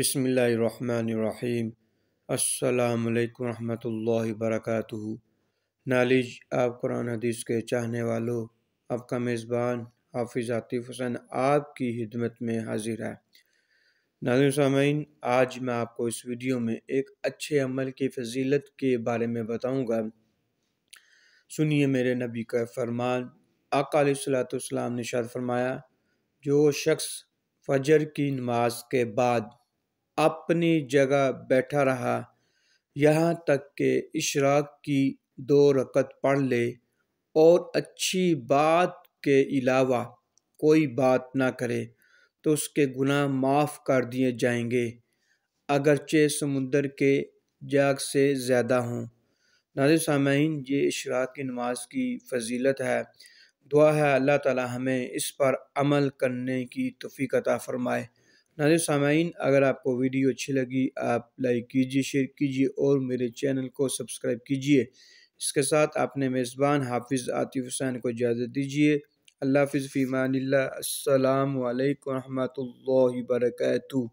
بسم اللہ الرحمن الرحیم۔ السلام علیکم ورحمۃ اللہ وبرکاتہ۔ نالج آپ قرآن حدیث کے چاہنے والوں، آپ کا میزبان حافظ عاطف حسین آپ کی خدمت میں حاضر ہے۔ ناظرین سامعین، آج میں آپ کو اس ویڈیو میں ایک اچھے عمل کی فضیلت کے بارے میں بتاؤں گا۔ سنیے میرے نبی کا فرمان۔ آقا علیہ الصلوۃ والسلام نے ارشاد فرمایا، جو شخص فجر کی نماز کے بعد اپنی جگہ بیٹھا رہا یہاں تک کہ اشراق کی 2 رکعت پڑھ لے اور اچھی بات کے علاوہ کوئی بات نہ کرے تو اس کے گناہ معاف کر دیے جائیں گے، اگرچہ سمندر کے جاگ سے زیادہ ہوں۔ ناظرین سامعین، یہ اشراق کی نماز کی فضیلت ہے۔ دعا ہے اللہ تعالی ہمیں اس پر عمل کرنے کی توفیق عطا فرمائے۔ ناظرین سامعین، اگر آپ کو ویڈیو اچھی لگی آپ لائک کیجیے، شیئر کیجیے اور میرے چینل کو سبسکرائب کیجیے۔ اس کے ساتھ اپنے میزبان حافظ عاطف حسین کو اجازت دیجیے۔ اللہ حافظ، فی امان اللہ۔ السلام علیکم ورحمۃ اللہ وبرکاتہ۔